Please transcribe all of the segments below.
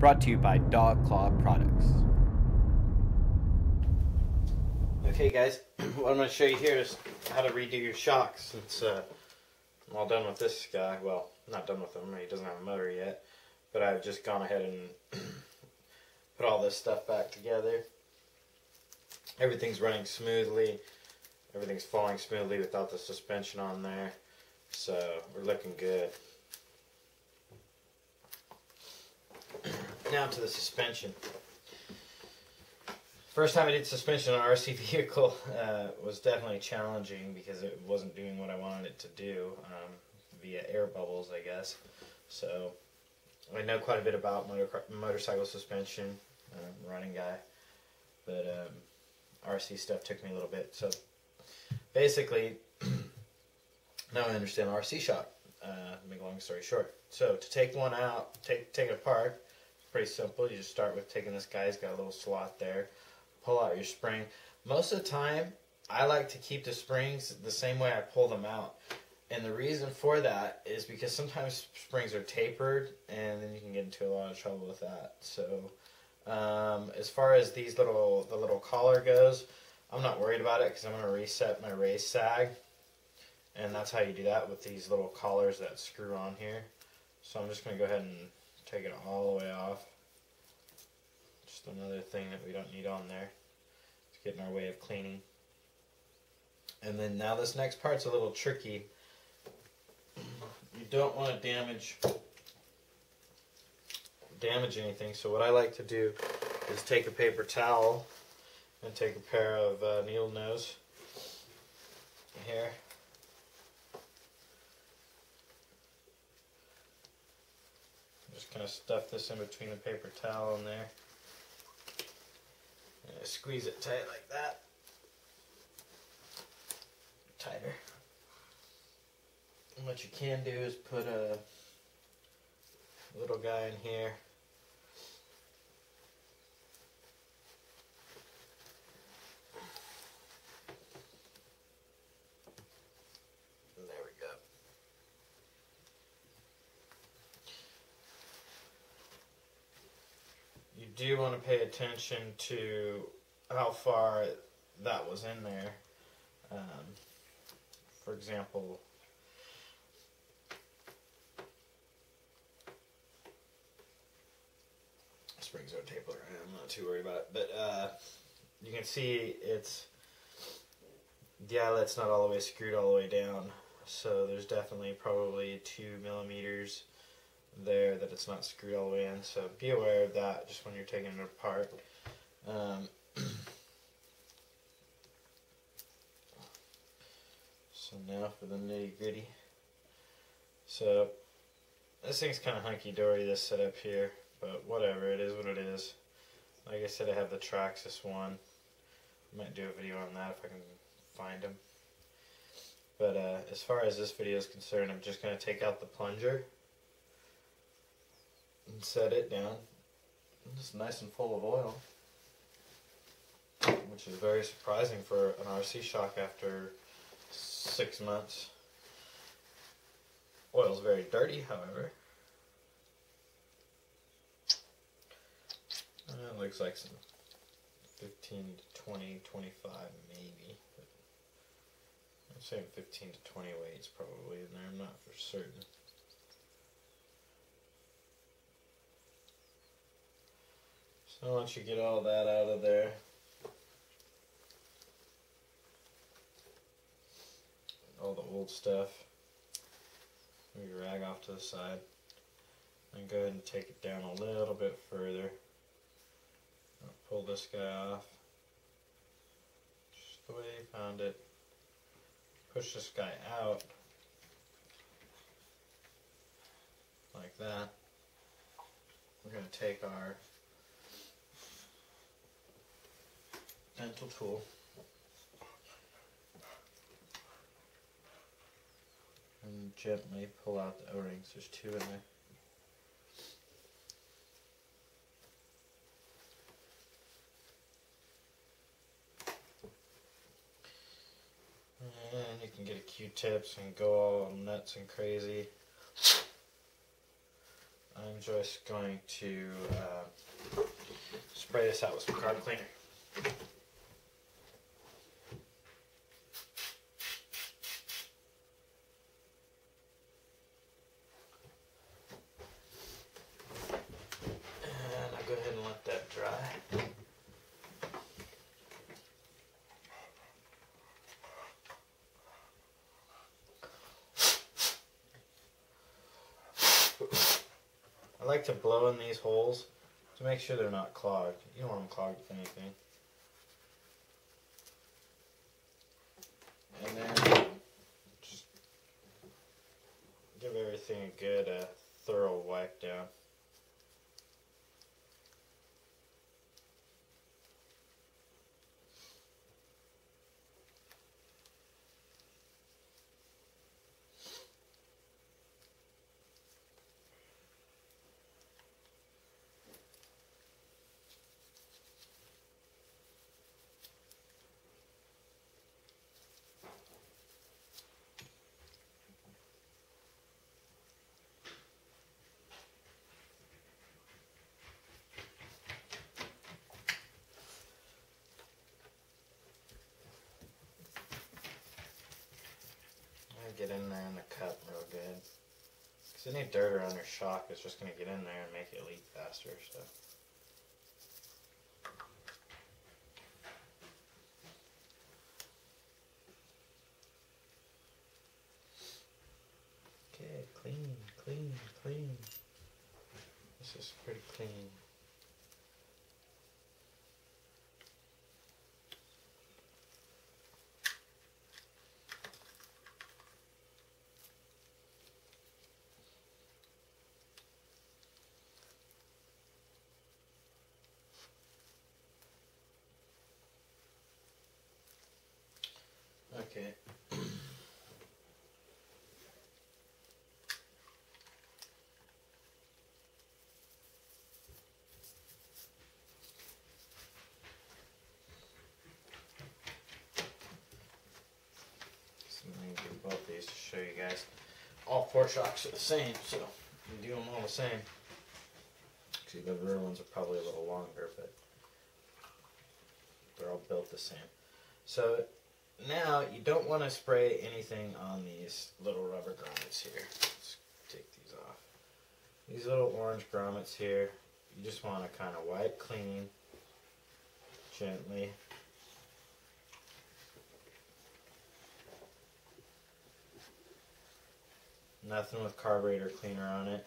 brought to you by Dog Claw Products. Okay guys, what I'm going to show you here is how to redo your shocks since I'm all done with this guy. Well, not done with him, he doesn't have a motor yet, but I've just gone ahead and put all this stuff back together. Everything's running smoothly, everything's falling smoothly without the suspension on there, so we're looking good. Now to the suspension. First time I did suspension on an RC vehicle was definitely challenging because it wasn't doing what I wanted it to do via air bubbles, I guess. So I know quite a bit about motorcycle suspension. I'm a running guy, but RC stuff took me a little bit. So basically, now I understand RC shock. Make a long story short. So to take one out, take it apart, it's pretty simple. You just start with taking this guy. He's got a little slot there. Pull out your spring. Most of the time, I like to keep the springs the same way I pull them out. And the reason for that is because sometimes springs are tapered, and then you can get into a lot of trouble with that. So, as far as the little collar goes, I'm not worried about it because I'm going to reset my race sag. And that's how you do that with these little collars that screw on here. So I'm just going to go ahead and take it all the way off. Just another thing that we don't need on there. It's getting our way of cleaning. And then now this next part's a little tricky. You don't want to damage anything. So what I like to do is take a paper towel and take a pair of needle nose here. Just kind of stuff this in between the paper towel and there. And I squeeze it tight like that. Tighter. And what you can do is put a little guy in here. And there we go. You do want to pay attention to how far that was in there. For example, springs are tapered. I'm not too worried about it, but you can see the eyelet's not all the way screwed all the way down, so there's definitely probably 2 millimeters there that it's not screwed all the way in, so be aware of that just when you're taking it apart. So now for the nitty gritty. So this thing's kind of hunky-dory, this setup here, but whatever, it is what it is. Like I said, I have the Traxxas one. I might do a video on that if I can find them. But as far as this video is concerned, I'm just going to take out the plunger and set it down. It's nice and full of oil, which is very surprising for an RC shock after 6 months. Oil's very dirty, however. It looks like some 15 to 20, 25 maybe. But I'm saying 15 to 20 weights probably in there, I'm not for certain. So once you get all that out of there, all the old stuff, maybe rag off to the side, and go ahead and take it down a little bit further. I'll pull this guy off, just the way you found it. Push this guy out, like that. We're going to take our dental tool and gently pull out the O-rings. There's 2 in there. And you can get a Q-tips and go all nuts and crazy. I'm I'm just going to spray this out with some carb cleaner. And I'll go ahead and let that dry. I like to blow in these holes to make sure they're not clogged. You don't want them clogged with anything. And then just give everything a good thorough wipe down. Get in there in the cup real good. Because any dirt around your shock is just going to get in there and make it leak faster. So. Okay, clean, clean, clean. This is pretty clean. Okay. So I'm going to do both these to show you guys. All 4 shocks are the same, so you can do them all the same. Actually, the rear ones are probably a little longer, but they're all built the same. So now you don't want to spray anything on these little rubber grommets here. Let's take these off. These little orange grommets here, you just want to kind of wipe clean, gently. Nothing with carburetor cleaner on it.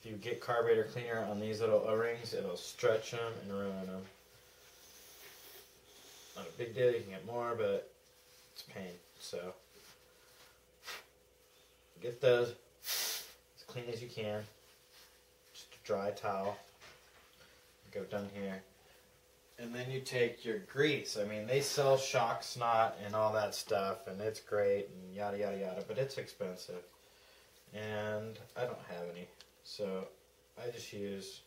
If you get carburetor cleaner on these little O-rings, it'll stretch them and ruin them. Not a big deal, you can get more, but it's a pain. So get those as clean as you can. Just a dry towel. Like I've done here. And then you take your grease. I mean, they sell shock snot and all that stuff, and it's great and yada yada yada, but it's expensive. And I don't have any. So I just use,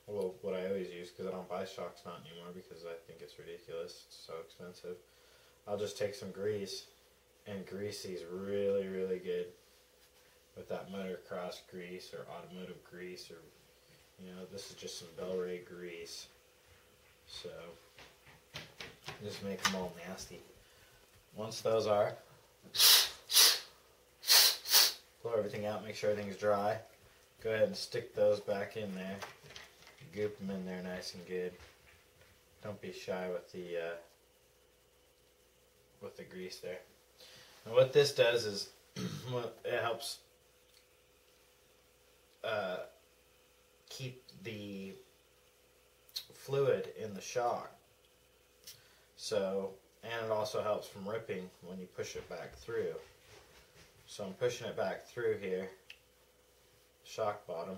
well, what I always use, because I don't buy shock snot anymore because I think it's ridiculous. It's so expensive. I'll just take some grease and grease these really, really good with that motocross grease or automotive grease, or, you know, this is just some Bel-Ray grease. So just make them all nasty. Once those are, blow everything out, make sure everything's dry. Go ahead and stick those back in there. Goop them in there nice and good. Don't be shy with the grease there. And what this does is it helps keep the fluid in the shock. So, and it also helps from ripping when you push it back through. So I'm pushing it back through here, shock bottom.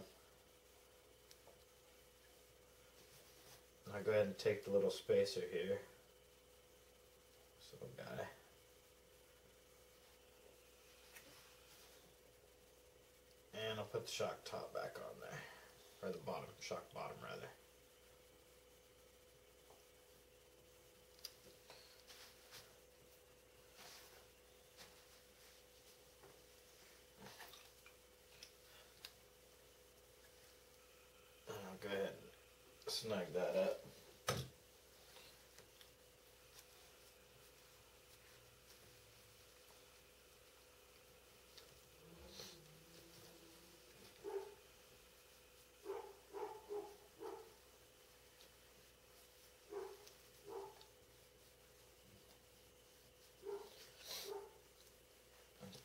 I'll go ahead and take the little spacer here, this little guy. And I'll put the shock top back on there, or the bottom, shock bottom rather. snug that up.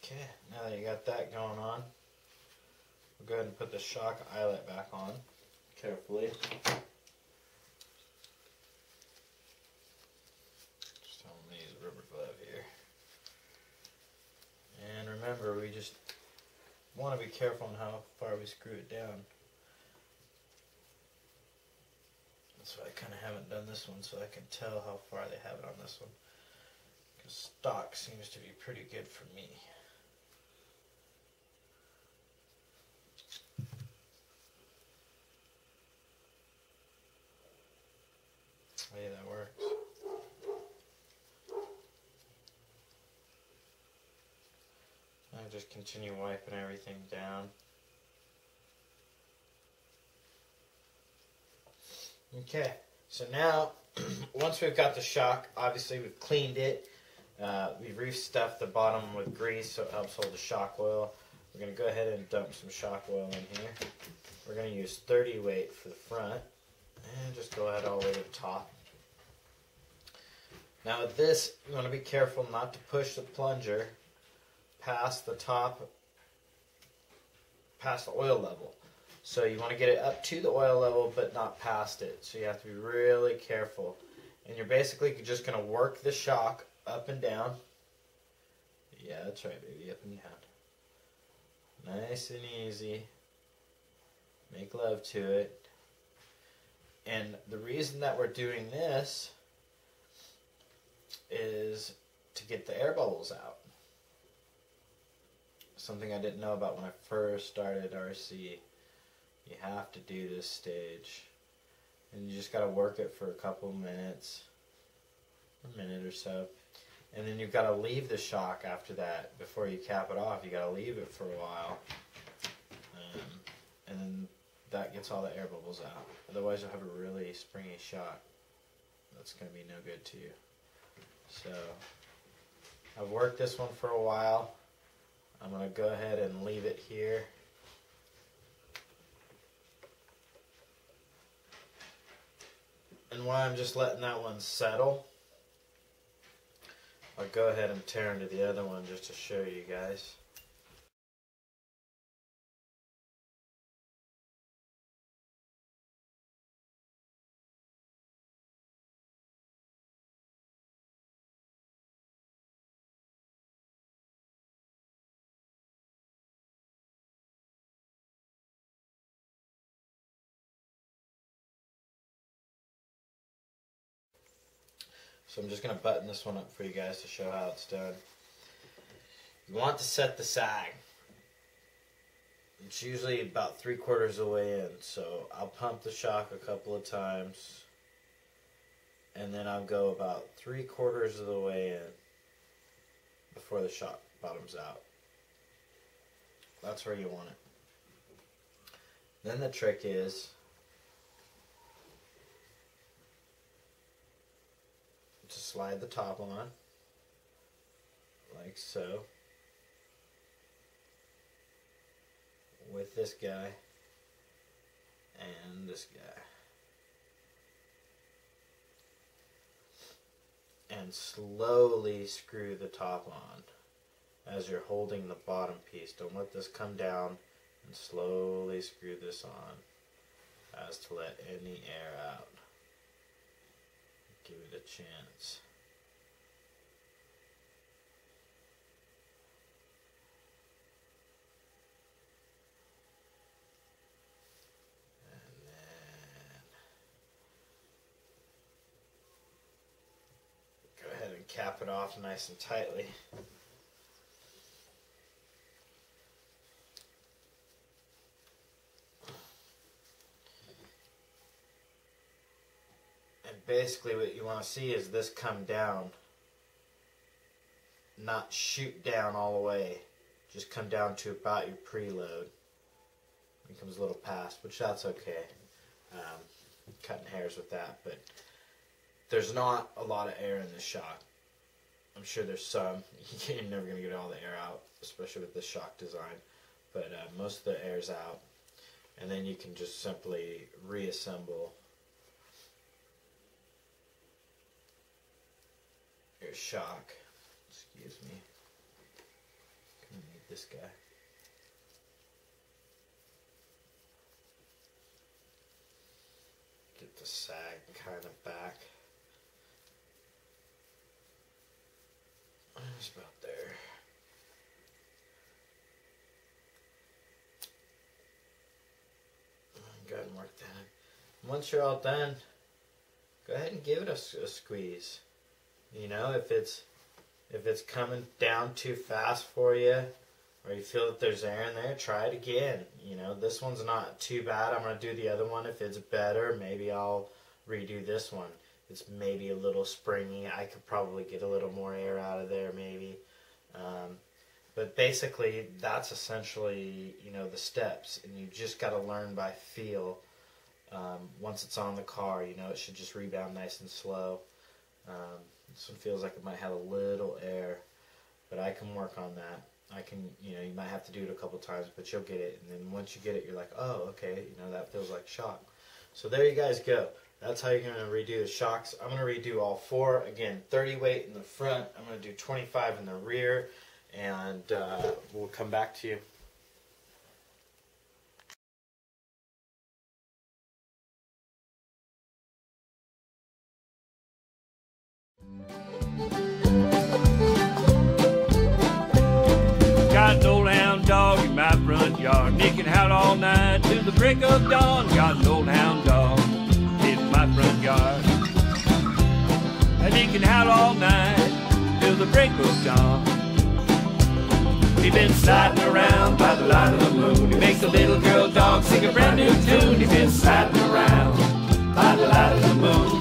Okay, now that you got that going on, we'll go ahead and put the shock eyelet back on carefully. Just I'm going to use a rubber glove here. And remember, we just want to be careful on how far we screw it down. That's why I kind of haven't done this one, so I can tell how far they have it on this one. Because stock seems to be pretty good for me. Yeah, that works. I just continue wiping everything down. Okay, so now once we've got the shock, obviously we've cleaned it. We've restuffed the bottom with grease so it helps hold the shock oil. We're going to go ahead and dump some shock oil in here. We're going to use 30 weight for the front and just go ahead all the way to the top. Now with this, you want to be careful not to push the plunger past the top, past the oil level. So you want to get it up to the oil level but not past it. So you have to be really careful. And you're basically just going to work the shock up and down. Yeah, that's right, baby, up and down. Nice and easy. Make love to it. And the reason that we're doing this is to get the air bubbles out. Something I didn't know about when I first started RC. You have to do this stage. And you just got to work it for a couple minutes. A minute or so. And then you've got to leave the shock after that. Before you cap it off, you got to leave it for a while. And then that gets all the air bubbles out. Otherwise you'll have a really springy shock. That's going to be no good to you. So, I've worked this one for a while. I'm going to go ahead and leave it here. And while I'm just letting that one settle, I'll go ahead and tear into the other one just to show you guys. So I'm just going to button this one up for you guys to show how it's done. You want to set the sag. It's usually about 3/4 of the way in. So I'll pump the shock a couple of times. And then I'll go about 3/4 of the way in before the shock bottoms out. That's where you want it. Then the trick is to slide the top on, like so, with this guy and this guy. And slowly screw the top on as you're holding the bottom piece. Don't let this come down, and slowly screw this on as to let any air out. Give it a chance. And then go ahead and cap it off nice and tightly. Basically what you want to see is this come down, not shoot down all the way, just come down to about your preload. It comes a little past, which that's okay. cutting hairs with that, but there's not a lot of air in the shock. I'm sure there's some. You're never going to get all the air out, especially with this shock design, but most of the air's out. And then you can just simply reassemble your shock. Excuse me. I'm gonna need this guy. Get the sag kind of back. It's about there. Go ahead and work that in. Once you're all done, go ahead and give it a squeeze. You know, if it's coming down too fast for you, or you feel that there's air in there, try it again. You know, this one's not too bad. I'm going to do the other one. If it's better, maybe I'll redo this one. It's maybe a little springy. I could probably get a little more air out of there maybe. But basically, that's essentially, you know, the steps. And you just got to learn by feel. Once it's on the car, you know, it should just rebound nice and slow. This one feels like it might have a little air, but I can work on that. I can, you know, you might have to do it a couple times, but you'll get it. And then once you get it, you're like, oh, okay, you know, that feels like shock. So there you guys go. That's how you're going to redo the shocks. I'm going to redo all four. Again, 30 weight in the front. I'm going to do 25 in the rear, and we'll come back to you. Got an old hound dog in my front yard, Nick and howl all night till the break of dawn. Got an old hound dog in my front yard, and he can howl all night till the break of dawn. He been sliding around by the light of the moon. He makes a little girl dog sing a brand new tune. He been sliding around by the light of the moon.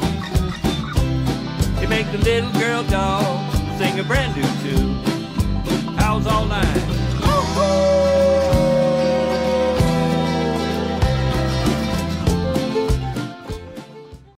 He makes the little girl dog sing a brand new